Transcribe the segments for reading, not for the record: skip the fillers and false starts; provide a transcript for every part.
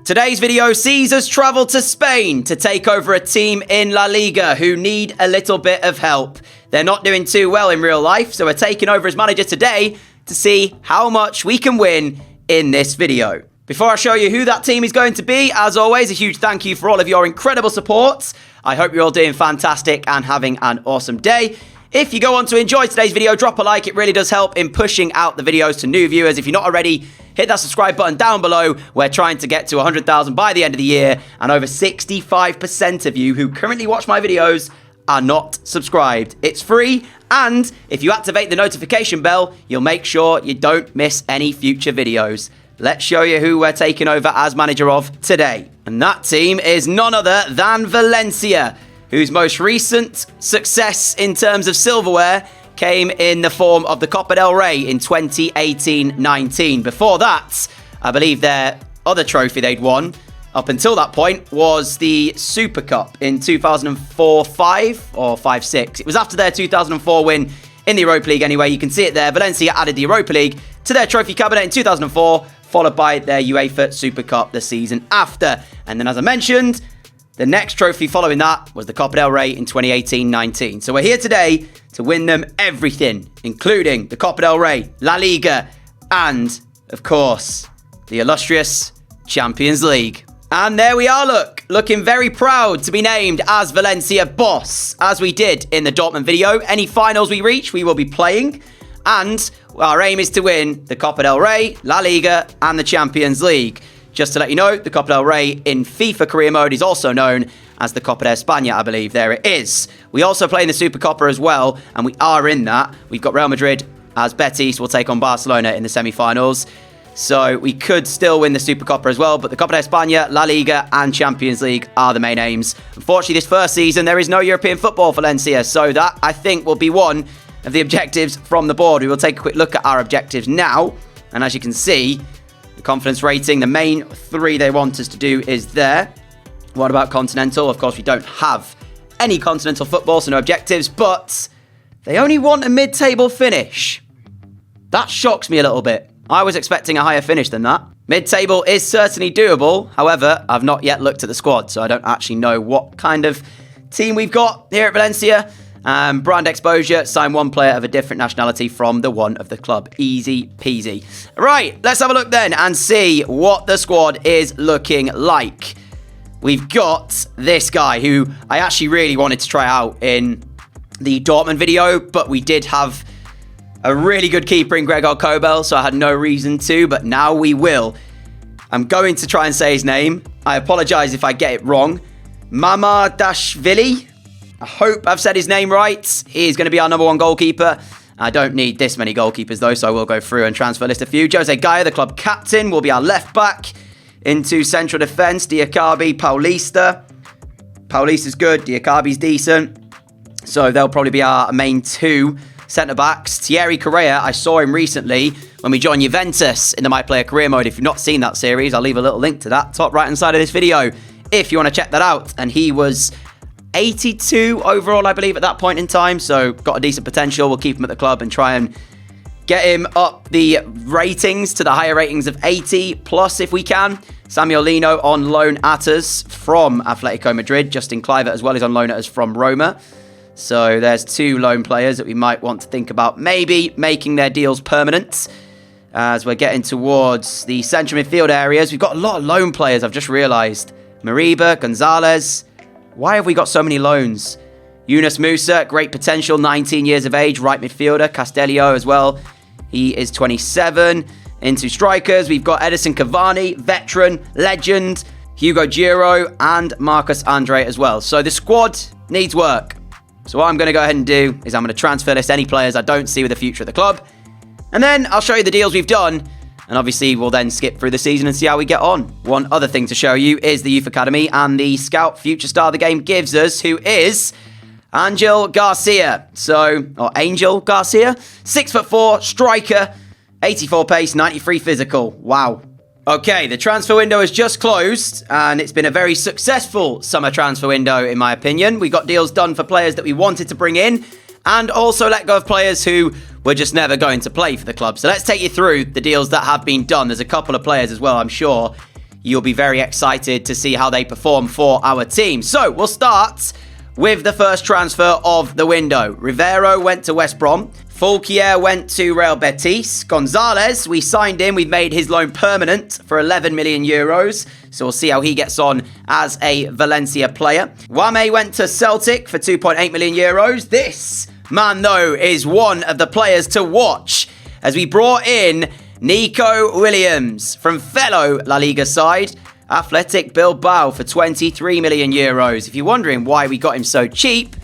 Today's video sees us travel to Spain to take over a team in La Liga who need a little bit of help. They're not doing too well in real life, so we're taking over as manager today to see how much we can win in this video. Before I show you who that team is going to be, as always, a huge thank you for all of your incredible support. I hope you're all doing fantastic and having an awesome day. If you go on to enjoy today's video, drop a like. It really does help in pushing out the videos to new viewers. If you're not already, hit that subscribe button down below. We're trying to get to 100,000 by the end of the year, and over 65% of you who currently watch my videos are not subscribed. It's free, and if you activate the notification bell, you'll make sure you don't miss any future videos. Let's show you who we're taking over as manager of today. And that team is none other than Valencia, whose most recent success in terms of silverware came in the form of the Copa del Rey in 2018-19. Before that, I believe their other trophy they'd won up until that point was the Super Cup in 2004-5 or 5-6. It was after their 2004 win in the Europa League anyway. You can see it there. Valencia added the Europa League to their trophy cabinet in 2004, followed by their UEFA Super Cup the season after. And then, as I mentioned, the next trophy following that was the Copa del Rey in 2018-19. So we're here today to win them everything, including the Copa del Rey, La Liga, and, of course, the illustrious Champions League. And there we are, looking very proud to be named as Valencia boss, as we did in the Dortmund video. Any finals we reach, we will be playing. And our aim is to win the Copa del Rey, La Liga, and the Champions League. Just to let you know, the Copa del Rey in FIFA career mode is also known as the Copa de España, I believe. There it is. We also play in the Super Copa as well, and we are in that. We've got Real Madrid as Betis will take on Barcelona in the semi-finals. So we could still win the Super Copa as well, but the Copa de España, La Liga, and Champions League are the main aims. Unfortunately, this first season, there is no European football for Valencia, so that, I think, will be one of the objectives from the board. We will take a quick look at our objectives now, and as you can see, the confidence rating, the main three they want us to do is there. What about continental? Of course, we don't have any continental football, so no objectives, but they only want a mid-table finish. That shocks me a little bit. I was expecting a higher finish than that. Mid-table is certainly doable. However, I've not yet looked at the squad, so I don't actually know what kind of team we've got here at Valencia. Brand exposure, sign one player of a different nationality from the one of the club. Easy peasy. Right, let's have a look then and see what the squad is looking like. We've got this guy who I actually really wanted to try out in the Dortmund video, but we did have a really good keeper in Gregor Kobel, so I had no reason to, but now we will. I'm going to try and say his name. I apologize if I get it wrong. Mamardashvili. I hope I've said his name right. He is going to be our number one goalkeeper. I don't need this many goalkeepers, though, so I will go through and transfer list a few. Jose Gaia, the club captain, will be our left back. Into central defence, Diakabi, Paulista. Paulista's good, Diakabi's decent. So they'll probably be our main two centre-backs. Thierry Correa, I saw him recently when we joined Juventus in the My Player Career mode. If you've not seen that series, I'll leave a little link to that top right-hand side of this video if you want to check that out. And he was 82 overall, I believe, at that point in time. So got a decent potential. We'll keep him at the club and try and get him up the ratings to the higher ratings of 80 plus if we can. Samuel Lino on loan at us from Atletico Madrid. Justin Kluivert as well is on loan at us from Roma. So there's two loan players that we might want to think about maybe making their deals permanent as we're getting towards the central midfield areas. We've got a lot of loan players, I've just realised. Mariba, Gonzalez. Why have we got so many loans? Yunus Musa, great potential, 19 years of age, right midfielder. Castellio as well. He is 27. Into strikers, we've got Edison Cavani, veteran, legend, Hugo Giro, and Marcus Andre as well. So the squad needs work. So what I'm going to go ahead and do is I'm going to transfer list any players I don't see with a future at the club. And then I'll show you the deals we've done. And obviously, we'll then skip through the season and see how we get on. One other thing to show you is the Youth Academy and the Scout Future Star of the game gives us, who is Angel Garcia. Or Angel Garcia. 6'4", striker, 84 pace, 93 physical. Wow. Okay, the transfer window has just closed, and it's been a very successful summer transfer window, in my opinion. We got deals done for players that we wanted to bring in, and also let go of players who were just never going to play for the club. So let's take you through the deals that have been done. There's a couple of players as well, I'm sure you'll be very excited to see how they perform for our team. So we'll start with the first transfer of the window. Rivero went to West Brom. Fulquier went to Real Betis. Gonzalez, we signed him. We've made his loan permanent for 11 million euros. So we'll see how he gets on as a Valencia player. Wame went to Celtic for 2.8 million euros. This man, though, is one of the players to watch as we brought in Nico Williams from fellow La Liga side Athletic Bilbao for 23 million euros. If you're wondering why we got him so cheap,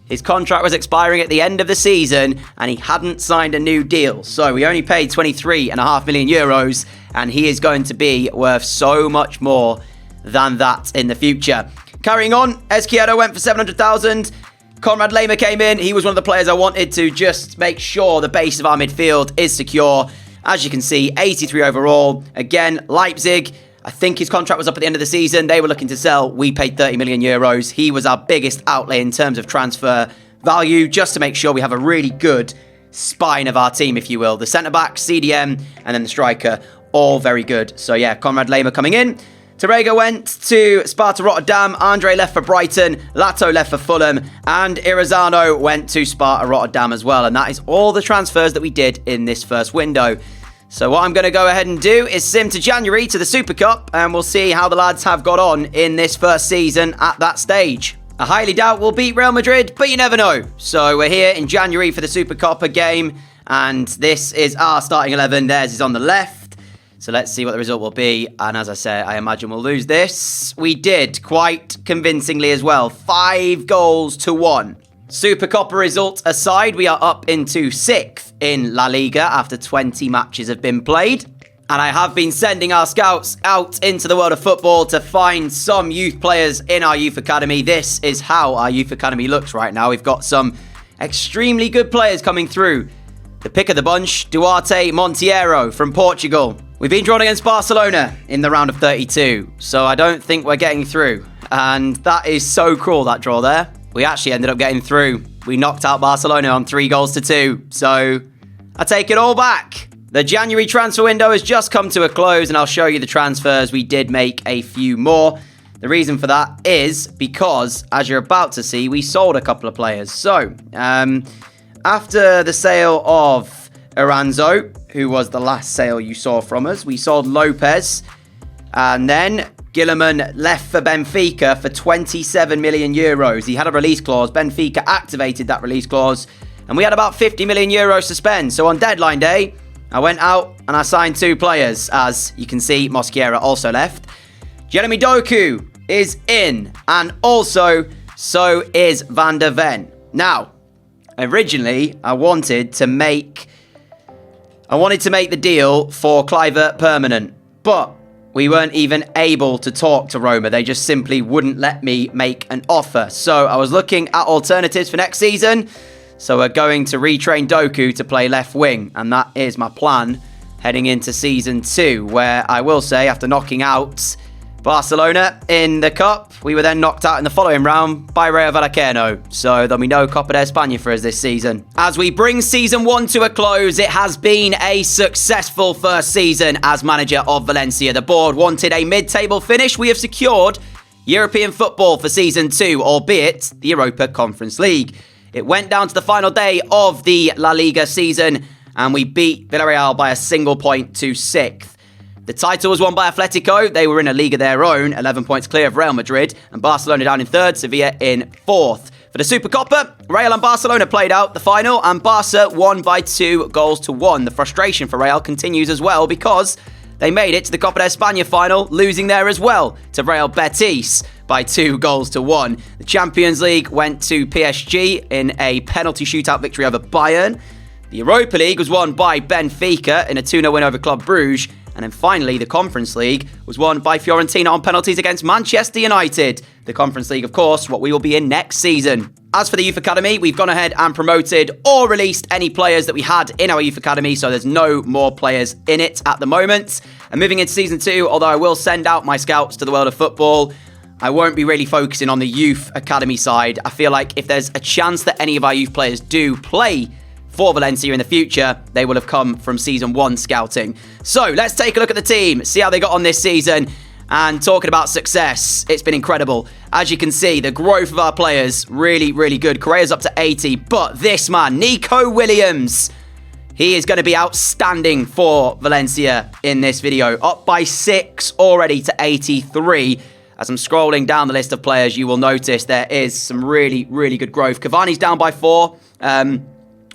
his contract was expiring at the end of the season and he hadn't signed a new deal. So we only paid 23.5 million euros and he is going to be worth so much more than that in the future. Carrying on, Izquierdo went for 700,000. Conrad Lema came in. He was one of the players I wanted to just make sure the base of our midfield is secure. As you can see, 83 overall. Again, Leipzig, I think his contract was up at the end of the season. They were looking to sell. We paid 30 million euros. He was our biggest outlay in terms of transfer value, just to make sure we have a really good spine of our team, if you will. The centre-back, CDM, and then the striker, all very good. So yeah, Conrad Lema coming in. Torrega went to Sparta Rotterdam. Andre left for Brighton. Lato left for Fulham. And Irizano went to Sparta Rotterdam as well. And that is all the transfers that we did in this first window. So what I'm going to go ahead and do is sim to January to the Super Cup, and we'll see how the lads have got on in this first season at that stage. I highly doubt we'll beat Real Madrid, but you never know. So we're here in January for the Super Cup game, and this is our starting 11. Theirs is on the left. So let's see what the result will be. And as I said, I imagine we'll lose this. We did quite convincingly as well. 5-1. Super Copa result aside, we are up into 6th in La Liga after 20 matches have been played. And I have been sending our scouts out into the world of football to find some youth players in our youth academy. This is how our youth academy looks right now. We've got some extremely good players coming through. The pick of the bunch, Duarte Monteiro from Portugal. We've been drawn against Barcelona in the round of 32, so I don't think we're getting through. And that is so cruel, that draw there. We actually ended up getting through. We knocked out Barcelona on 3-2, so I take it all back. The January transfer window has just come to a close, and I'll show you the transfers. We did make a few more. The reason for that is because, as you're about to see, we sold a couple of players. So, after the sale of Aranzo, who was the last sale you saw from us, we sold Lopez, and then Gilliman left for Benfica for 27 million euros. He had a release clause. Benfica activated that release clause, and we had about 50 million euros to spend. So on deadline day, I went out and I signed 2 players. As you can see, Mosquera also left. Jeremy Doku is in, and also so is Van der Ven. Now, originally, I wanted to make the deal for Kluivert permanent, but we weren't even able to talk to Roma. They just simply wouldn't let me make an offer. So I was looking at alternatives for next season. So we're going to retrain Doku to play left wing. And that is my plan heading into season 2, where I will say, after knocking out Barcelona in the Cup, we were then knocked out in the following round by Rayo Vallecano. So there'll be no Copa de España for us this season. As we bring season 1 to a close, it has been a successful first season as manager of Valencia. The board wanted a mid-table finish. We have secured European football for season 2, albeit the Europa Conference League. It went down to the final day of the La Liga season, and we beat Villarreal by a single point to 6th. The title was won by Atletico. They were in a league of their own, 11 points clear of Real Madrid, and Barcelona down in 3rd, Sevilla in 4th. For the Super Copa, Real and Barcelona played out the final, and Barca won by 2-1. The frustration for Real continues as well, because they made it to the Copa de España final, losing there as well to Real Betis by 2-1. The Champions League went to PSG in a penalty shootout victory over Bayern. The Europa League was won by Benfica in a 2-0 win over Club Brugge. And then finally, the Conference League was won by Fiorentina on penalties against Manchester United. The Conference League, of course, what we will be in next season. As for the Youth Academy, we've gone ahead and promoted or released any players that we had in our Youth Academy, so there's no more players in it at the moment. And moving into Season 2, although I will send out my scouts to the world of football, I won't be really focusing on the Youth Academy side. I feel like if there's a chance that any of our youth players do play for Valencia in the future, they will have come from Season 1 scouting. So let's take a look at the team, see how they got on this season. And talking about success, it's been incredible. As you can see, the growth of our players, really, really good. Correa's up to 80, but this man, Nico Williams, he is going to be outstanding for Valencia in this video. Up by 6 already to 83. As I'm scrolling down the list of players, you will notice there is some really, really good growth. Cavani's down by 4.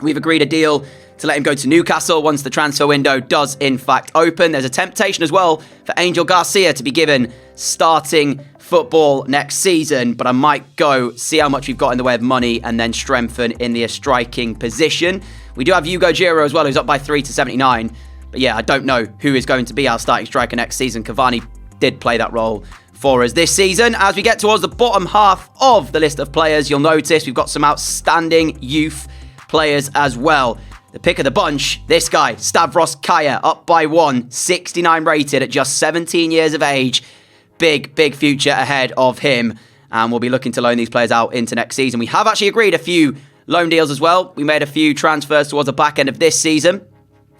We've agreed a deal to let him go to Newcastle once the transfer window does in fact open. There's a temptation as well for Angel Garcia to be given starting football next season, but I might go see how much we've got in the way of money and then strengthen in the striking position. We do have Hugo Giro as well, who's up by 3 to 79. But yeah, I don't know who is going to be our starting striker next season. Cavani did play that role for us this season. As we get towards the bottom half of the list of players, you'll notice we've got some outstanding youth players as well. The pick of the bunch, this guy, Stavros Kaya, up by 1, 69 rated at just 17 years of age. Big, big future ahead of him. And we'll be looking to loan these players out into next season. We have actually agreed a few loan deals as well. We made a few transfers towards the back end of this season,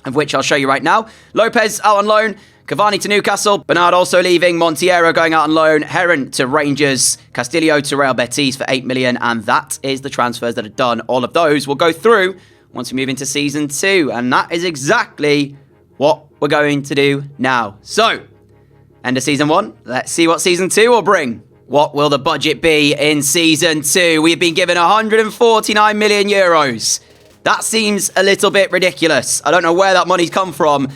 of which I'll show you right now. Lopez out on loan. Cavani to Newcastle. Bernard also leaving. Montiero going out on loan. Heron to Rangers. Castillo to Real Betis for 8 million. And that is the transfers that are done. All of those will go through once we move into Season 2. And that is exactly what we're going to do now. So, end of Season 1. Let's see what Season 2 will bring. What will the budget be in Season 2? We've been given 149 million euros. That seems a little bit ridiculous. I don't know where that money's come from.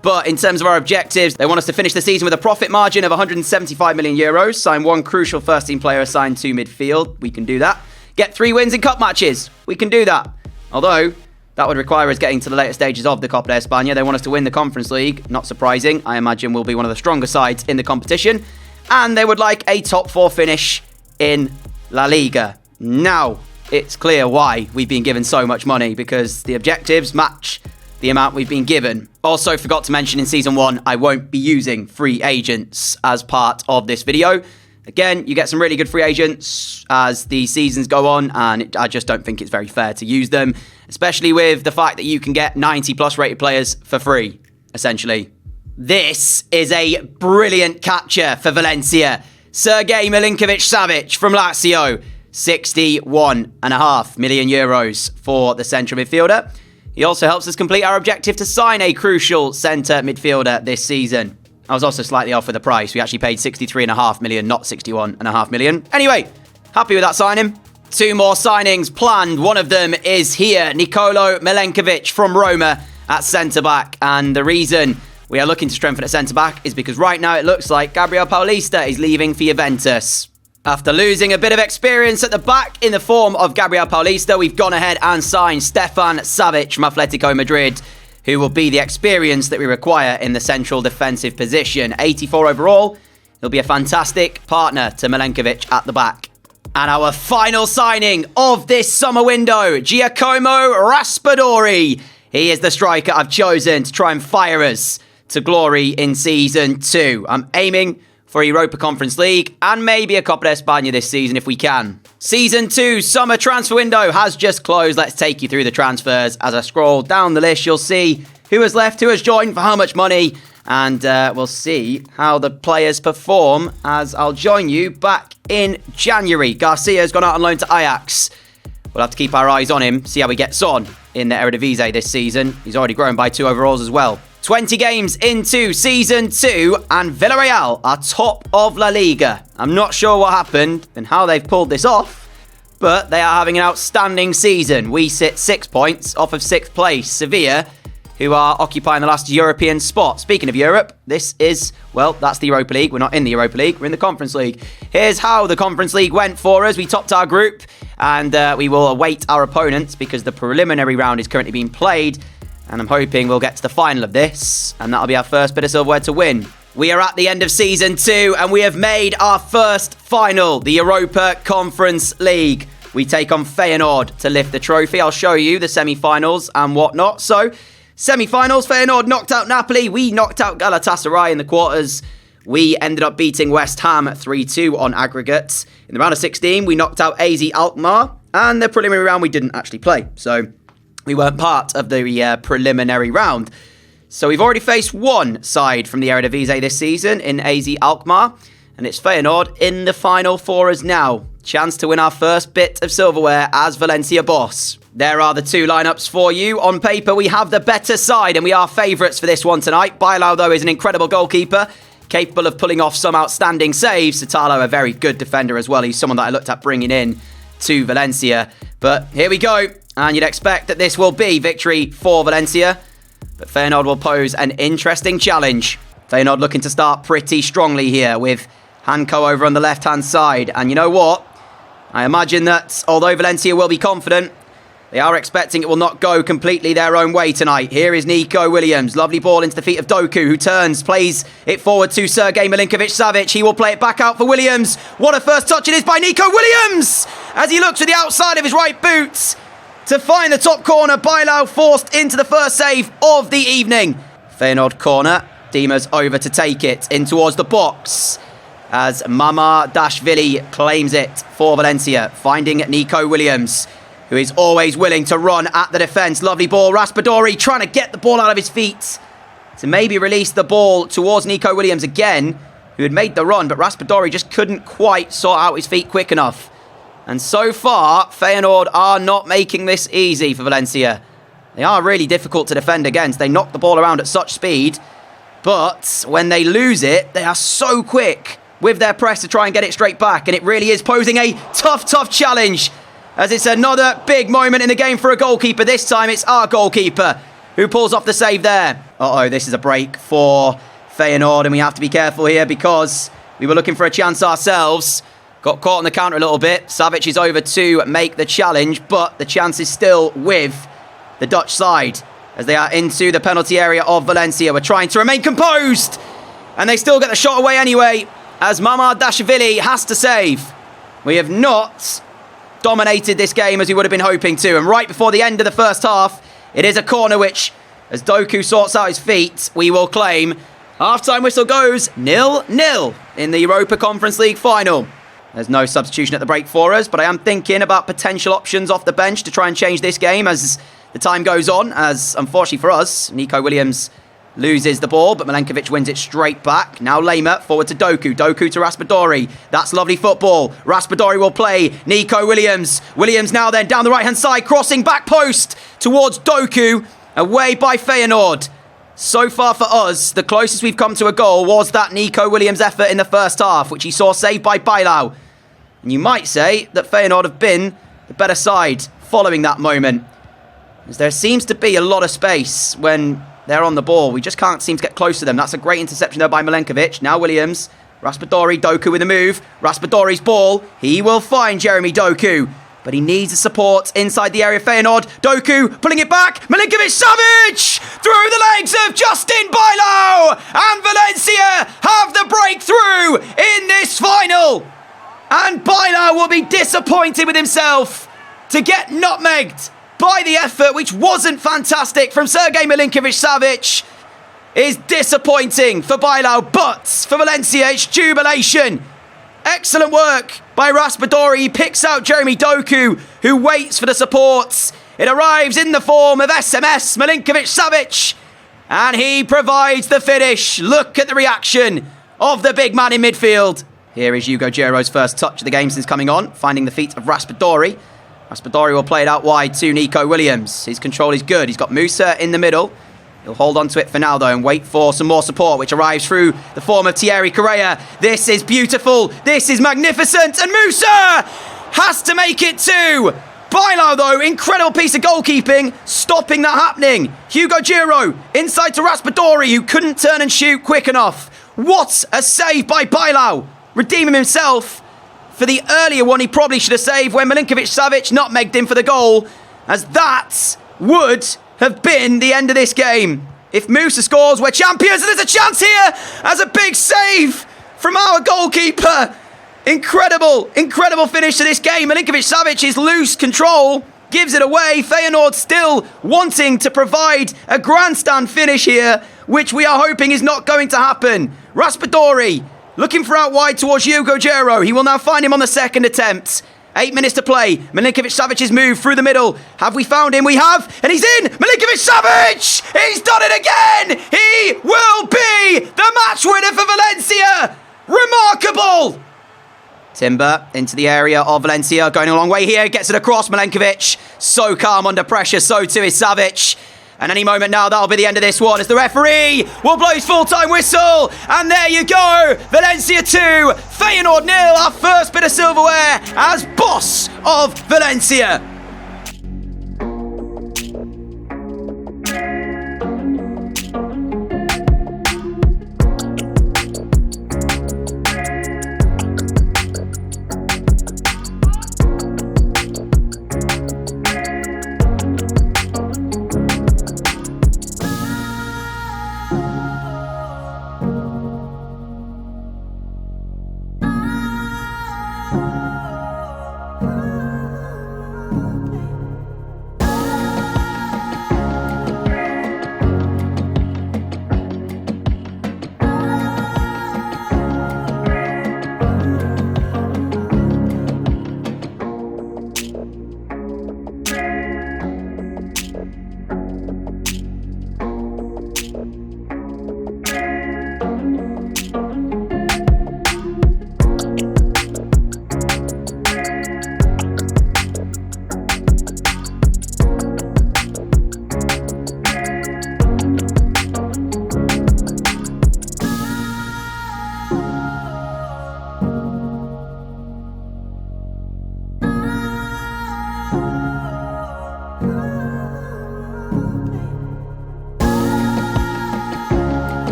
But in terms of our objectives, they want us to finish the season with a profit margin of 175 million euros. Sign 1 crucial first-team player assigned to midfield. We can do that. Get 3 wins in cup matches. We can do that. Although, that would require us getting to the later stages of the Copa de España. They want us to win the Conference League. Not surprising. I imagine we'll be one of the stronger sides in the competition. And they would like a top 4 finish in La Liga. Now, it's clear why we've been given so much money, because the objectives match the amount we've been given. Also, forgot to mention in Season 1, I won't be using free agents as part of this video. Again, you get some really good free agents as the seasons go on, and I just don't think it's very fair to use them, especially with the fact that you can get 90+ rated players for free, essentially. This is a brilliant capture for Valencia. Sergej Milinkovic-Savic from Lazio, 61.5 million euros for the central midfielder. He also helps us complete our objective to sign a crucial centre midfielder this season. I was also slightly off with the price. We actually paid 63.5 million, not 61.5 million. Anyway, happy with that signing. 2 more signings planned. One of them is here. Nicolo Milenkovic from Roma at centre-back. And the reason we are looking to strengthen at centre-back is because right now it looks like Gabriel Paulista is leaving for Juventus. After losing a bit of experience at the back in the form of Gabriel Paulista, we've gone ahead and signed Stefan Savic from Atletico Madrid, who will be the experience that we require in the central defensive position. 84 overall. He'll be a fantastic partner to Milenkovic at the back. And our final signing of this summer window, Giacomo Raspadori. He is the striker I've chosen to try and fire us to glory in Season 2. I'm aiming for Europa Conference League and maybe a Copa de España this season if we can. Season 2 summer transfer window has just closed. Let's take you through the transfers. As I scroll down the list, you'll see who has left, who has joined, for how much money, and we'll see how the players perform as I'll join you back in January. Garcia's gone out on loan to Ajax. We'll have to keep our eyes on him, see how he gets on in the Eredivisie this season. He's already grown by 2 overalls as well. 20 games into Season 2, and Villarreal are top of La Liga. I'm not sure what happened and how they've pulled this off, but they are having an outstanding season. We sit 6 points off of 6th place. Sevilla, who are occupying the last European spot. Speaking of Europe, this is, well, that's the Europa League. We're not in the Europa League, we're in the Conference League. Here's how the Conference League went for us. We topped our group, and we will await our opponents because the preliminary round is currently being played. And I'm hoping we'll get to the final of this, and that'll be our first bit of silverware to win. We are at the end of Season 2, and we have made our first final, the Europa Conference League. We take on Feyenoord to lift the trophy. I'll show you the semi-finals and whatnot. So, semi-finals, Feyenoord knocked out Napoli. We knocked out Galatasaray in the quarters. We ended up beating West Ham 3-2 on aggregate. In the round of 16, we knocked out AZ Alkmaar, and the preliminary round we didn't actually play. So, we weren't part of the preliminary round. So we've already faced one side from the Eredivisie this season in AZ Alkmaar. And it's Feyenoord in the final for us now. Chance to win our first bit of silverware as Valencia boss. There are the two lineups for you. On paper, we have the better side, and we are favourites for this one tonight. Bailão, though, is an incredible goalkeeper, capable of pulling off some outstanding saves. Satalo, a very good defender as well. He's someone that I looked at bringing in to Valencia. But here we go. And you'd expect that this will be victory for Valencia. But Feyenoord will pose an interesting challenge. Feyenoord looking to start pretty strongly here with Hanko over on the left-hand side. And you know what? I imagine that although Valencia will be confident, they are expecting it will not go completely their own way tonight. Here is Nico Williams. Lovely ball into the feet of Doku, who turns, plays it forward to Sergej Milinkovic-Savic. He will play it back out for Williams. What a first touch it is by Nico Williams! As he looks to the outside of his right boot to find the top corner. Bailão forced into the first save of the evening. Feyenoord corner. Dima's over to take it in towards the box as Mamardashvili claims it for Valencia, finding Nico Williams, who is always willing to run at the defence. Lovely ball. Raspadori trying to get the ball out of his feet to maybe release the ball towards Nico Williams again, who had made the run, but Raspadori just couldn't quite sort out his feet quick enough. And so far, Feyenoord are not making this easy for Valencia. They are really difficult to defend against. They knock the ball around at such speed, but when they lose it, they are so quick with their press to try and get it straight back. And it really is posing a tough challenge, as it's another big moment in the game for a goalkeeper. This time it's our goalkeeper who pulls off the save there. Uh-oh, this is a break for Feyenoord, and we have to be careful here because we were looking for a chance ourselves. Got caught on the counter a little bit. Savic is over to make the challenge, but the chance is still with the Dutch side as they are into the penalty area of Valencia. We're trying to remain composed, and they still get the shot away anyway, as Mamardashvili has to save. We have not dominated this game as we would have been hoping to. And right before the end of the first half, it is a corner which, as Doku sorts out his feet, we will claim. Half-time whistle goes 0-0 in the Europa Conference League final. There's no substitution at the break for us, but I am thinking about potential options off the bench to try and change this game as the time goes on, as unfortunately for us, Nico Williams loses the ball, but Milenkovic wins it straight back. Now Lema forward to Doku. Doku to Raspadori. That's lovely football. Raspadori will play. Nico Williams. Williams now then down the right-hand side, crossing back post towards Doku. Away by Feyenoord. So far for us, the closest we've come to a goal was that Nico Williams effort in the first half, which he saw saved by Bailão. And you might say that Feyenoord have been the better side following that moment, as there seems to be a lot of space when they're on the ball. We just can't seem to get close to them. That's a great interception there by Milenkovic. Now Williams. Raspadori. Doku with a move. Raspadori's ball. He will find Jeremy Doku, but he needs the support inside the area. Feyenoord. Doku pulling it back. Milinkovic-Savic through the legs of Justin Bailão, and Valencia have the breakthrough in this final. And Bailão will be disappointed with himself to get nutmegged by the effort, which wasn't fantastic from Sergej Milinkovic-Savic, is disappointing for Bailão, but for Valencia, it's jubilation. Excellent work by Raspadori. He picks out Jeremy Doku, who waits for the supports. It arrives in the form of SMS Milinkovic-Savic, and he provides the finish. Look at the reaction of the big man in midfield. Here is Hugo Giro's first touch of the game since coming on, finding the feet of Raspadori. Raspadori will play it out wide to Nico Williams. His control is good. He's got Musa in the middle. He'll hold on to it for now, though, and wait for some more support, which arrives through the form of Thierry Correa. This is beautiful. This is magnificent. And Musa has to make it too. Bailão, though, incredible piece of goalkeeping, stopping that happening. Hugo Giro inside to Raspadori, who couldn't turn and shoot quick enough. What a save by Bailão. Redeeming himself for the earlier one he probably should have saved when Milinkovic-Savic nutmegged him for the goal, as that would have been the end of this game. If Musa scores, we're champions, and there's a chance here as a big save from our goalkeeper. Incredible finish to this game. Milinkovic-Savic's loose control gives it away. Feyenoord still wanting to provide a grandstand finish here, which we are hoping is not going to happen. Raspadori looking for out wide towards Hugo Giro. He will now find him on the second attempt. 8 minutes to play. Milinkovic-Savic's move through the middle. Have we found him? We have. And he's in. Milinkovic-Savic! He's done it again! He will be the match winner for Valencia! Remarkable! Timber into the area of Valencia. Going a long way here. Gets it across. Milinkovic. So calm under pressure. So too is Savic. And any moment now, that'll be the end of this one as the referee will blow his full-time whistle. And there you go. Valencia 2, Feyenoord 0. Our first bit of silverware as boss of Valencia.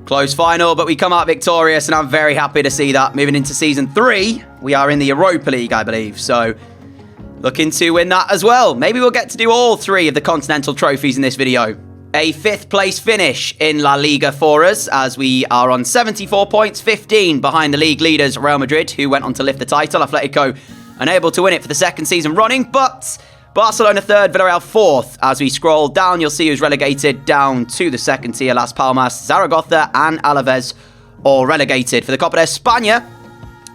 Close final, but we come out victorious, and I'm very happy to see that. Moving into Season 3, we are in the Europa League, I believe, so looking to win that as well. Maybe we'll get to do all 3 of the Continental trophies in this video. A 5th place finish in La Liga for us, as we are on 74 points, 15 behind the league leaders Real Madrid, who went on to lift the title. Atletico unable to win it for the 2nd season running, but Barcelona 3rd, Villarreal 4th. As we scroll down, you'll see who's relegated down to the 2nd tier. Las Palmas, Zaragoza and Alaves all relegated. For the Copa de España,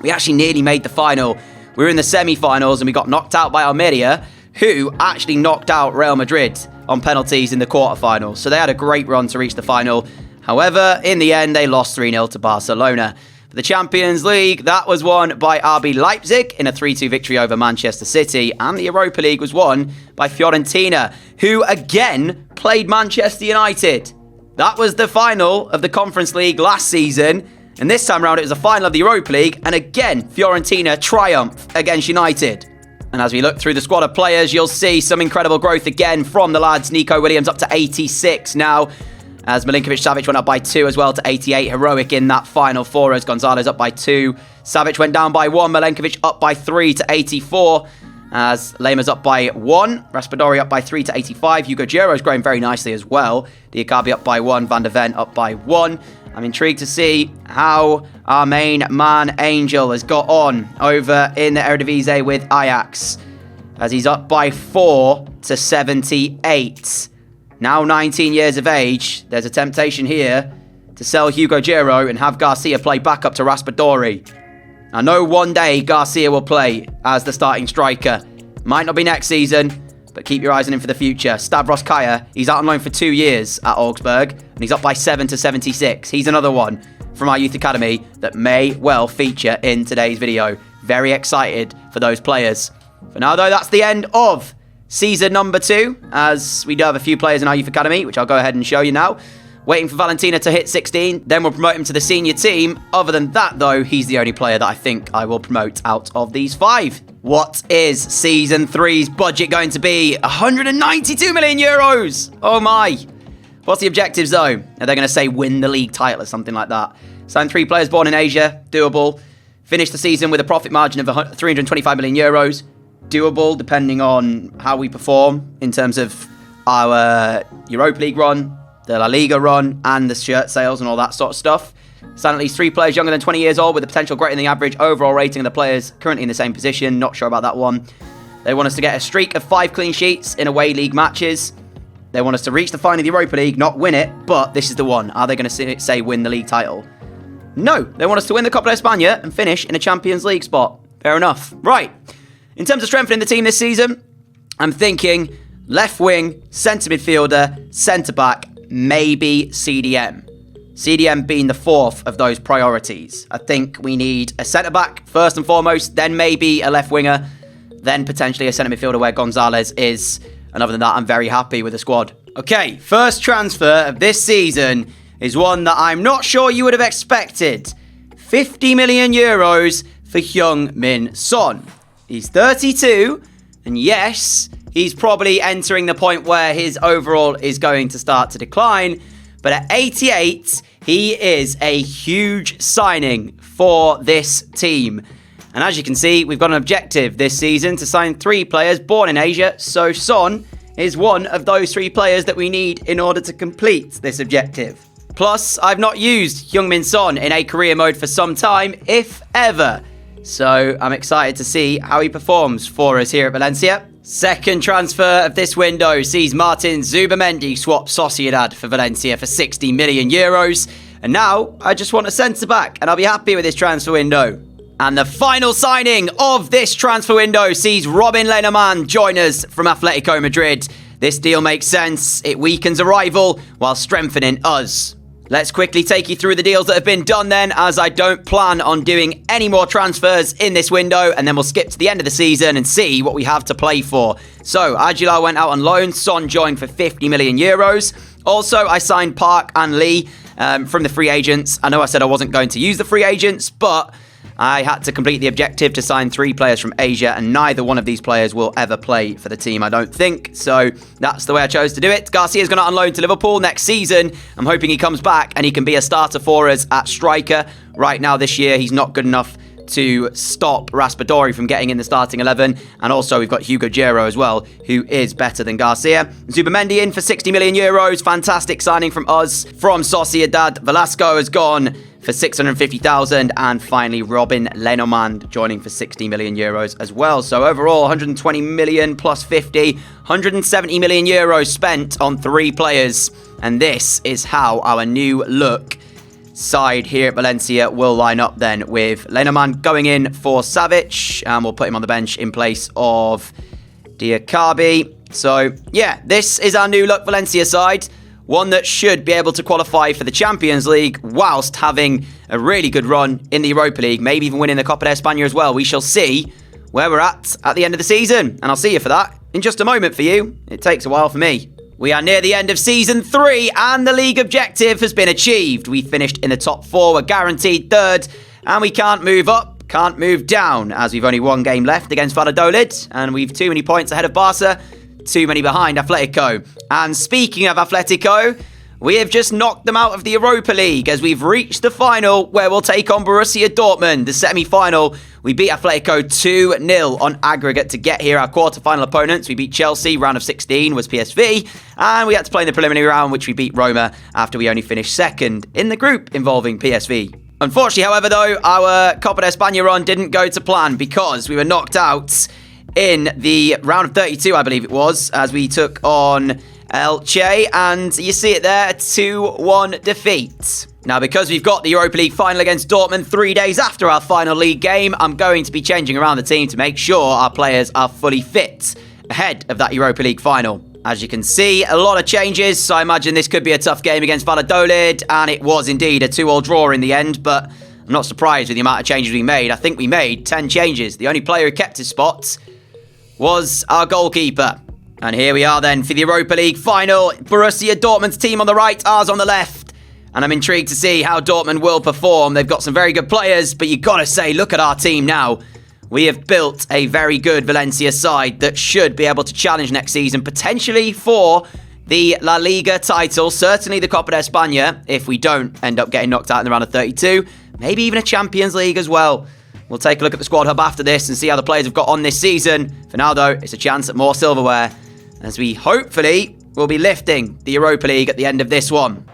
we actually nearly made the final. We were in the semi-finals and we got knocked out by Almeria, who actually knocked out Real Madrid on penalties in the quarterfinals. So they had a great run to reach the final. However, in the end, they lost 3-0 to Barcelona. For the Champions League, that was won by RB Leipzig in a 3-2 victory over Manchester City. And the Europa League was won by Fiorentina, who again played Manchester United. That was the final of the Conference League last season. And this time around, it was the final of the Europa League. And again, Fiorentina triumph against United. And as we look through the squad of players, you'll see some incredible growth again from the lads. Nico Williams up to 86 now, as Milinkovic-Savic went up by 2 as well to 88. Heroic in that final for us. Gonzalez up by 2. Savic went down by 1. Milinkovic up by 3 to 84. As Lema's up by 1. Raspadori up by 3 to 85. Hugo Giro's growing very nicely as well. Diakabi up by 1. Van der Ven up by 1. I'm intrigued to see how our main man, Angel, has got on over in the Eredivisie with Ajax, as he's up by 4 to 78. Now 19 years of age, there's a temptation here to sell Hugo Giro and have Garcia play back up to Raspadori. I know one day Garcia will play as the starting striker. Might not be next season, but keep your eyes on him for the future. Stavros Kaya, he's out on loan for 2 years at Augsburg, and he's up by 7 to 76. He's another one from our youth academy that may well feature in today's video. Very excited for those players. For now, though, that's the end of season number 2, as we do have a few players in our youth academy, which I'll go ahead and show you now. Waiting for Valentina to hit 16, then we'll promote him to the senior team. Other than that, though, he's the only player that I think I will promote out of these 5. What is Season 3's budget going to be? 192 million euros! Oh my! What's the objectives, though? Are they going to say win the league title or something like that? Sign 3 players born in Asia, doable. Finish the season with a profit margin of 325 million euros. Doable, depending on how we perform in terms of our Europa League run, the La Liga run, and the shirt sales and all that sort of stuff. Sign at least 3 players younger than 20 years old with a potential greater than the average overall rating of the players currently in the same position. Not sure about that one. They want us to get a streak of 5 clean sheets in away league matches. They want us to reach the final of the Europa League, not win it, but this is the one. Are they going to say win the league title? No, they want us to win the Copa de España and finish in a Champions League spot. Fair enough. Right. In terms of strengthening the team this season, I'm thinking left wing, centre midfielder, centre back, maybe CDM. CDM being the fourth of those priorities. I think we need a centre back first and foremost, then maybe a left winger, then potentially a centre midfielder where Gonzalez is. And other than that, I'm very happy with the squad. Okay, first transfer of this season is one that I'm not sure you would have expected. 50 million euros for Heung-min Son. He's 32, and yes, he's probably entering the point where his overall is going to start to decline. But at 88, he is a huge signing for this team. And as you can see, we've got an objective this season to sign 3 players born in Asia. So Son is one of those 3 players that we need in order to complete this objective. Plus, I've not used Heung-min Son in a career mode for some time, if ever. So I'm excited to see how he performs for us here at Valencia. Second transfer of this window sees Martin Zubamendi swap Sociedad for Valencia for 60 million euros. And now I just want a centre-back, and I'll be happy with this transfer window. And the final signing of this transfer window sees Robin Lenormand join us from Atletico Madrid. This deal makes sense. It weakens a rival while strengthening us. Let's quickly take you through the deals that have been done then, as I don't plan on doing any more transfers in this window, and then we'll skip to the end of the season and see what we have to play for. So, Aguilar went out on loan, Son joined for 50 million euros. Also, I signed Park and Lee from the free agents. I know I said I wasn't going to use the free agents, but I had to complete the objective to sign 3 players from Asia, and neither one of these players will ever play for the team, I don't think. So that's the way I chose to do it. Garcia's gone out on loan to Liverpool next season. I'm hoping he comes back and he can be a starter for us at striker. Right now this year, he's not good enough to stop Raspadori from getting in the starting 11. And also we've got Hugo Gero as well, who is better than Garcia. Zubamendi in for 60 million euros. Fantastic signing from us. From Sociedad, Velasco has gone for 650,000, and finally Robin Lenormand joining for 60 million euros as well. So overall 120 million plus 50, 170 million euros spent on 3 players, and this is how our new look side here at Valencia will line up then, with Lenormand going in for Savic, and we'll put him on the bench in place of Diakabi. So yeah, this is our new look Valencia side. One that should be able to qualify for the Champions League whilst having a really good run in the Europa League, maybe even winning the Copa de España as well. We shall see where we're at the end of the season, and I'll see you for that in just a moment for you. It takes a while for me. We are near the end of Season 3, and the league objective has been achieved. We finished in the top 4, we're guaranteed 3rd, and we can't move up, can't move down, as we've only 1 game left against Valladolid, and we've too many points ahead of Barca, too many behind Atletico. And speaking of Atletico, we have just knocked them out of the Europa League, as we've reached the final where we'll take on Borussia Dortmund. The semi-final, we beat Atletico 2-0 on aggregate to get here. Our quarter-final opponents, we beat Chelsea, round of 16 was PSV, and we had to play in the preliminary round, which we beat Roma after we only finished 2nd in the group involving PSV. Unfortunately, however, though, our Copa de España run didn't go to plan, because we were knocked out in the round of 32, I believe it was, as we took on Elche, and you see it there, a 2-1 defeat. Now, because we've got the Europa League final against Dortmund 3 days after our final league game, I'm going to be changing around the team to make sure our players are fully fit ahead of that Europa League final. As you can see, a lot of changes, so I imagine this could be a tough game against Valladolid, and it was indeed a 2-2 draw in the end, but I'm not surprised with the amount of changes we made. I think we made 10 changes. The only player who kept his spot was our goalkeeper. And here we are then for the Europa League final. Borussia Dortmund's team on the right, ours on the left. And I'm intrigued to see how Dortmund will perform. They've got some very good players, but you've got to say, look at our team now. We have built a very good Valencia side that should be able to challenge next season, potentially for the La Liga title, certainly the Copa de España, if we don't end up getting knocked out in the round of 32. Maybe even a Champions League as well. We'll take a look at the squad hub after this and see how the players have got on this season. For now, though, it's a chance at more silverware, as we hopefully will be lifting the Europa League at the end of this one.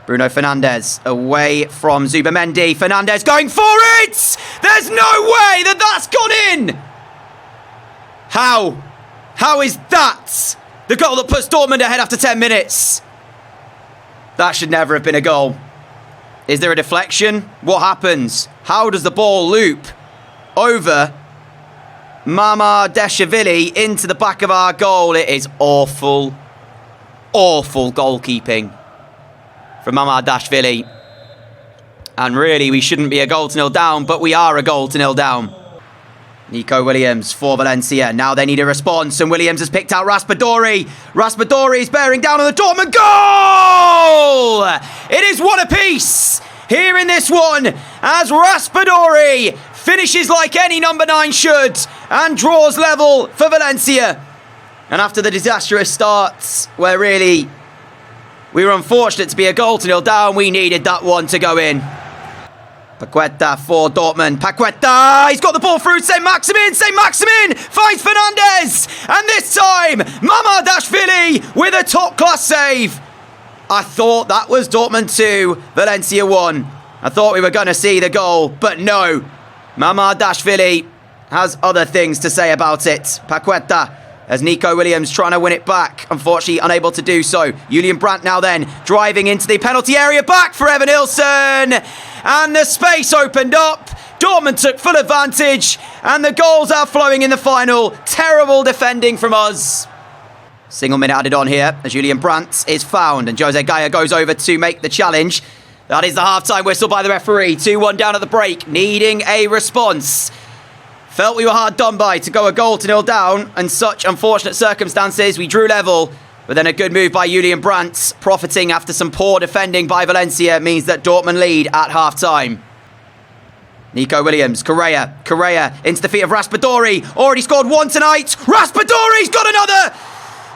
Bruno Fernandes away from Zubamendi. Fernandes going for it! There's no way that that's gone in! How? How is that the goal that puts Dortmund ahead after 10 minutes? That should never have been a goal. Is there a deflection? What happens? How does the ball loop over Mamardashvili into the back of our goal. It is awful, awful goalkeeping from Mamardashvili. And really, we shouldn't be a 0 down, but we are a 0 down. Nico Williams for Valencia. Now they need a response, and Williams has picked out Raspadori. Raspadori is bearing down on the Dortmund goal! It is one apiece here in this one, as Raspadori finishes like any number 9 should and draws level for Valencia. And after the disastrous starts, where really we were unfortunate to be a 0 down, we needed that one to go in. Paqueta for Dortmund. Paqueta! He's got the ball through St. Maximin! St. Maximin finds Fernandez! And this time, Mamardashvili with a top-class save. I thought that was Dortmund 2, Valencia 1. I thought we were going to see the goal, but no. Mamardashvili has other things to say about it. Paqueta, as Nico Williams trying to win it back. Unfortunately, unable to do so. Julian Brandt now then driving into the penalty area. Back for Evan Nilsson. And the space opened up. Dortmund took full advantage. And the goals are flowing in the final. Terrible defending from us. Single minute added on here as Julian Brandt is found. And Jose Gaya goes over to make the challenge. That is the half-time whistle by the referee. 2-1 down at the break. Needing a response. Felt we were hard done by to go a 0 down, and such unfortunate circumstances. We drew level, but then a good move by Julian Brandt, profiting after some poor defending by Valencia, means that Dortmund lead at half-time. Nico Williams, Correa into the feet of Raspadori. Already scored one tonight. Raspadori's got another!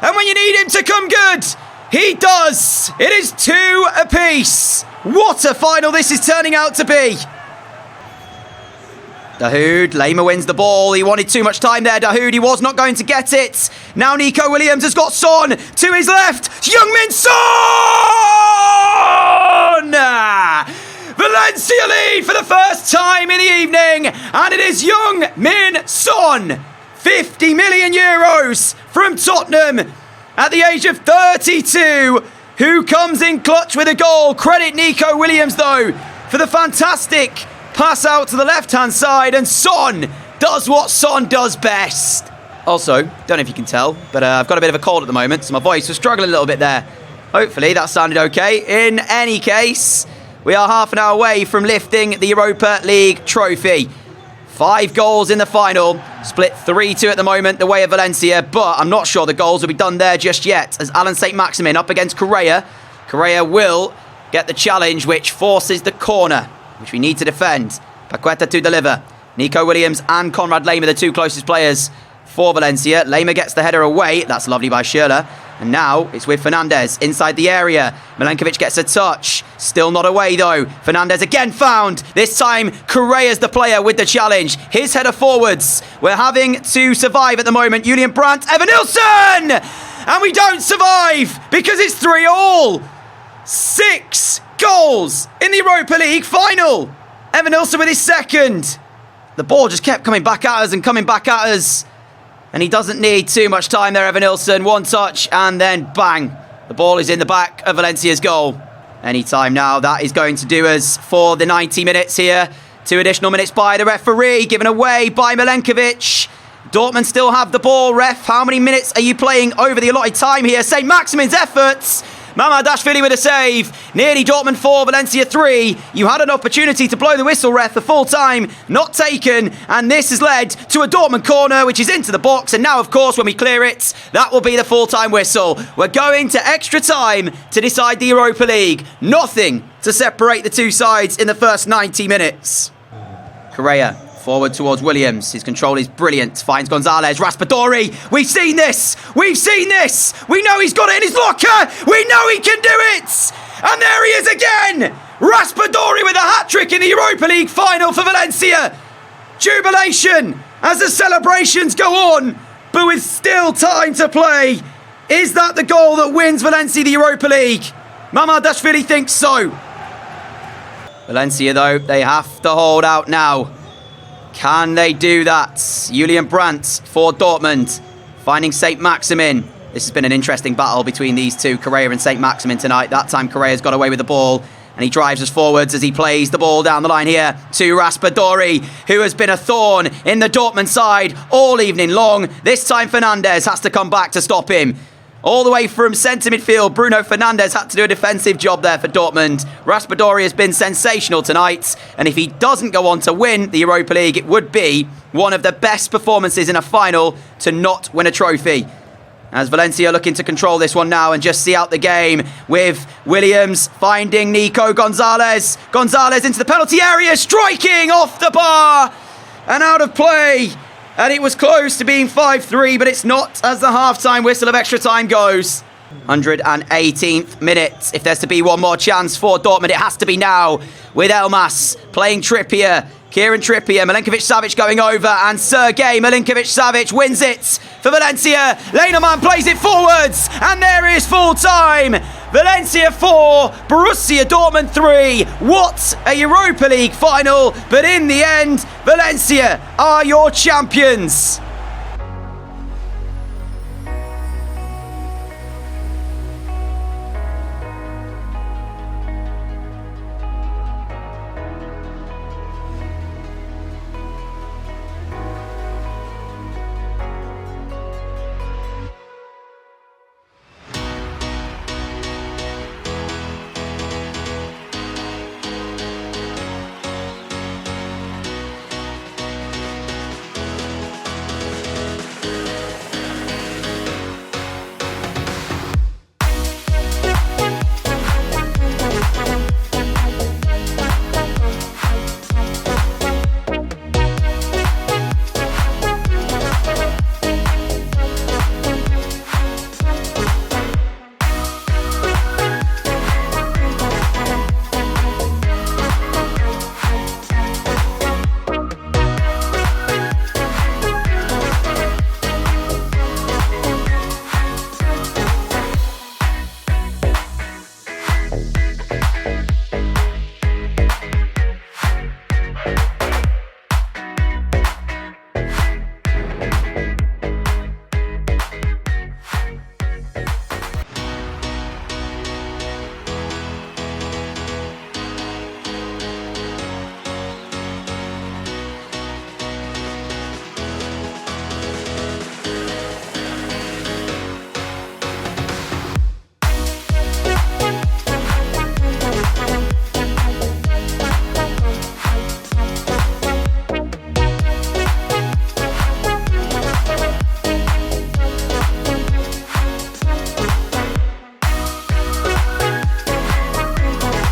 And when you need him to come good, he does! It is 2 apiece. What a final this is turning out to be. DJWood, Lema wins the ball. He wanted too much time there, DJWood. He was not going to get it. Now Nico Williams has got Son to his left. Heung-min Son! Valencia lead for the first time in the evening. And it is Heung-min Son. 50 million euros from Tottenham at the age of 32, who comes in clutch with a goal. Credit Nico Williams, though, for the fantastic pass out to the left-hand side, and Son does what Son does best. Also, don't know if you can tell, but I've got a bit of a cold at the moment, so my voice was struggling a little bit there. Hopefully that sounded okay. In any case, we are half an hour away from lifting the Europa League trophy. 5 goals in the final, split 3-2 at the moment, the way of Valencia, but I'm not sure the goals will be done there just yet, as Alan St. Maximin up against Correa. Correa will get the challenge, which forces the corner, which we need to defend. Paqueta to deliver. Nico Williams and Konrad Lema, the 2 closest players for Valencia. Lema gets the header away. That's lovely by Schürrle. And now it's with Fernandez inside the area. Milenkovic gets a touch. Still not away, though. Fernandez again found. This time, Correa's the player with the challenge. His header forwards. We're having to survive at the moment. Julian Brandt, Evan Nilsson! And we don't survive because it's 3-all. 6 goals in the Europa League final. Evan Nilsson with his second. The ball just kept coming back at us and coming back at us. And he doesn't need too much time there, Evan Nilsson. One touch and then bang. The ball is in the back of Valencia's goal. Any time now, that is going to do us for the 90 minutes here. 2 additional minutes by the referee, given away by Milenkovic. Dortmund still have the ball. Ref, how many minutes are you playing over the allotted time here? St. Maximin's efforts. Mamardashvili with a save. Nearly Dortmund 4, Valencia 3. You had an opportunity to blow the whistle, ref, the full time. Not taken. And this has led to a Dortmund corner, which is into the box. And now, of course, when we clear it, that will be the full-time whistle. We're going to extra time to decide the Europa League. Nothing to separate the 2 sides in the first 90 minutes. Correa forward towards Williams. His control is brilliant. Finds Gonzalez. Raspadori. We've seen this. We've seen this. We know he's got it in his locker. We know he can do it. And there he is again. Raspadori with a hat-trick in the Europa League final for Valencia. Jubilation as the celebrations go on, but with still time to play. Is that the goal that wins Valencia the Europa League? Mamardashvili thinks so. Valencia, though, they have to hold out now. Can they do that? Julian Brandt for Dortmund, finding St. Maximin. This has been an interesting battle between these two, Correa and St. Maximin tonight. That time Correa's got away with the ball. And he drives us forwards as he plays the ball down the line here to Raspadori, who has been a thorn in the Dortmund side all evening long. This time Fernandes has to come back to stop him. All the way from centre midfield, Bruno Fernandes had to do a defensive job there for Dortmund. Raspadori has been sensational tonight, and if he doesn't go on to win the Europa League, it would be one of the best performances in a final to not win a trophy. As Valencia looking to control this one now and just see out the game with Williams finding Nico Gonzalez. Gonzalez into the penalty area, striking off the bar and out of play. And it was close to being 5-3, but it's not as the half-time whistle of extra time goes. 118th minute. If there's to be one more chance for Dortmund, it has to be now with Elmas playing Trippier. Kieran Trippier, Milinkovic-Savic going over, and Sergej Milinkovic-Savic wins it for Valencia. Leinerman plays it forwards, and there is full time. Valencia 4, Borussia Dortmund 3. What a Europa League final, but in the end, Valencia are your champions.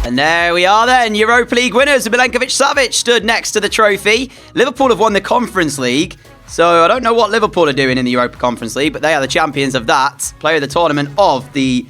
And there we are then, Europa League winners. Milinkovic-Savic stood next to the trophy. Liverpool have won the Conference League, so I don't know what Liverpool are doing in the Europa Conference League, but they are the champions of that. Player of the tournament of the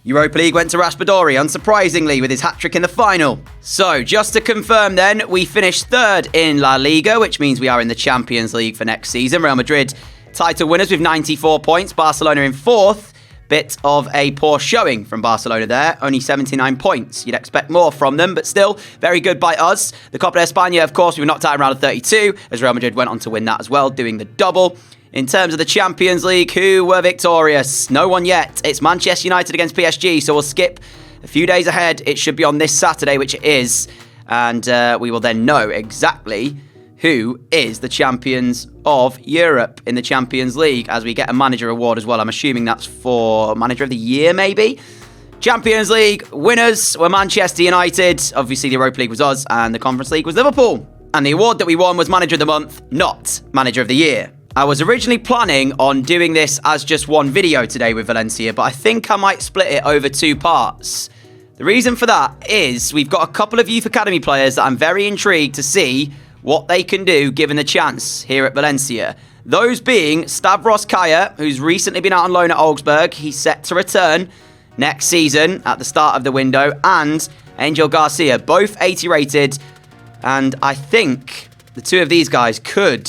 Europa League went to Raspadori, unsurprisingly, with his hat-trick in the final. So, just to confirm then, we finished third in La Liga, which means we are in the Champions League for next season. Real Madrid title winners with 94 points. Barcelona in fourth. Bit of a poor showing from Barcelona there. Only 79 points. You'd expect more from them, but still, very good by us. The Copa de España, of course, we were knocked out in round of 32, as Real Madrid went on to win that as well, doing the double. In terms of the Champions League, who were victorious? No one yet. It's Manchester United against PSG, so we'll skip a few days ahead. It should be on this Saturday, which it is, and we will then know exactly who is the champions of Europe in the Champions League, as we get a manager award as well. I'm assuming that's for Manager of the Year, maybe? Champions League winners were Manchester United. Obviously, the Europa League was us, and the Conference League was Liverpool. And the award that we won was Manager of the Month, not Manager of the Year. I was originally planning on doing this as just one video today with Valencia, but I think I might split it over two parts. The reason for that is we've got a couple of youth academy players that I'm very intrigued to see what they can do given the chance here at Valencia. Those being Stavros Kaya, who's recently been out on loan at Augsburg. He's set to return next season at the start of the window. And Angel Garcia, both 80 rated. And I think the two of these guys could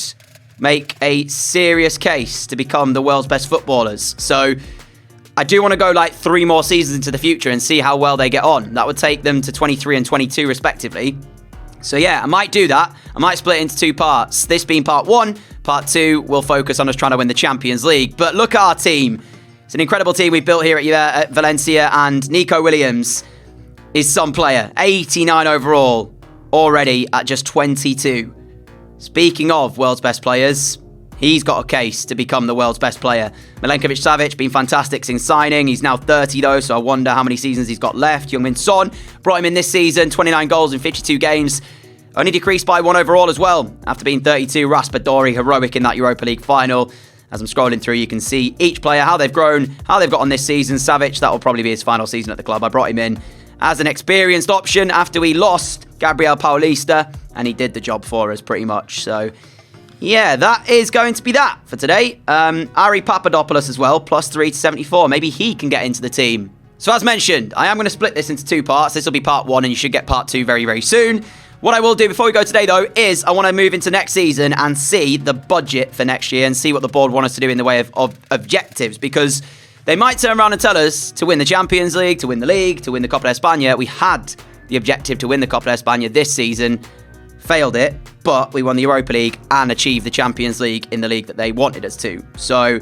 make a serious case to become the world's best footballers. So I do want to go like 3 more seasons into the future and see how well they get on. That would take them to 23 and 22 respectively. So yeah, I might do that. I might split it into 2 parts. This being part 1. Part 2 will focus on us trying to win the Champions League. But look at our team. It's an incredible team we've built here at Valencia, and Nico Williams. is some player. 89 overall, already at just 22. Speaking of world's best players, he's got a case to become the world's best player. Milenkovic-Savic been fantastic since signing. He's now 30 though, so I wonder how many seasons he's got left. Heung-min Son brought him in this season, 29 goals in 52 games. Only decreased by 1 overall as well, after being 32. Raspadori, heroic in that Europa League final. As I'm scrolling through, you can see each player, how they've grown, how they've got on this season. Savic, that will probably be his final season at the club. I brought him in as an experienced option after we lost Gabriel Paulista, and he did the job for us pretty much. So, yeah, that is going to be that for today. Ari Papadopoulos as well, +3 to 74. Maybe he can get into the team. So as mentioned, I am going to split this into 2 parts. This will be part 1, and you should get part 2 very, very soon. What I will do before we go today, though, is I want to move into next season and see the budget for next year and see what the board want us to do in the way of objectives, because they might turn around and tell us to win the Champions League, to win the league, to win the Copa de España. We had the objective to win the Copa de España this season, failed it, but we won the Europa League and achieved the Champions League in the league that they wanted us to. So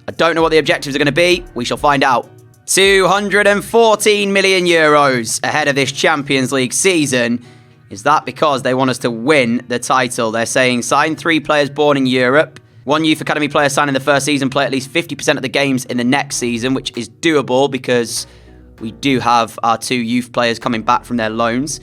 I don't know what the objectives are going to be. We shall find out. 214 million euros ahead of this Champions League season. Is that because they want us to win the title? They're saying sign 3 players born in Europe. 1 youth academy player signed in the first season, play at least 50% of the games in the next season, which is doable because we do have our 2 youth players coming back from their loans.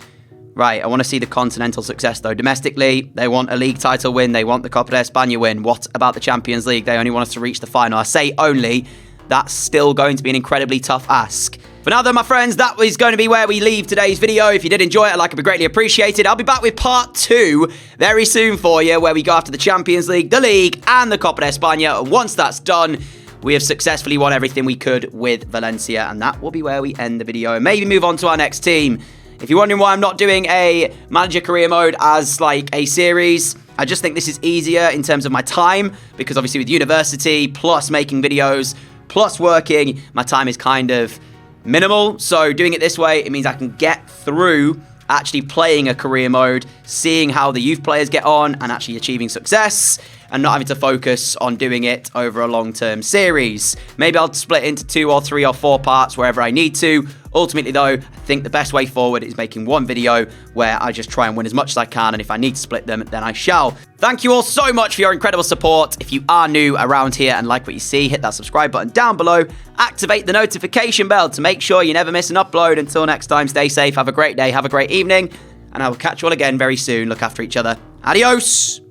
Right, I want to see the continental success though. Domestically, they want a league title win. They want the Copa de España win. What about the Champions League? They only want us to reach the final. I say only. That's still going to be an incredibly tough ask. For now, though, my friends, that is going to be where we leave today's video. If you did enjoy it, a like would be greatly appreciated. I'll be back with part 2 very soon for you, where we go after the Champions League, the League, and the Copa de España. And once that's done, we have successfully won everything we could with Valencia, and that will be where we end the video and maybe move on to our next team. If you're wondering why I'm not doing a manager career mode as like a series, I just think this is easier in terms of my time, because obviously with university, plus making videos, plus working, my time is kind of minimal. So doing it this way, it means I can get through actually playing a career mode, seeing how the youth players get on and actually achieving success, and not having to focus on doing it over a long-term series. Maybe I'll split into 2 or 3 or 4 parts wherever I need to. Ultimately though, I think the best way forward is making one video where I just try and win as much as I can, and if I need to split them, then I shall. Thank you all so much for your incredible support. If you are new around here and like what you see, hit that subscribe button down below, activate the notification bell to make sure you never miss an upload. Until next time, stay safe, have a great day, have a great evening, and I will catch you all again very soon. Look after each other. Adios!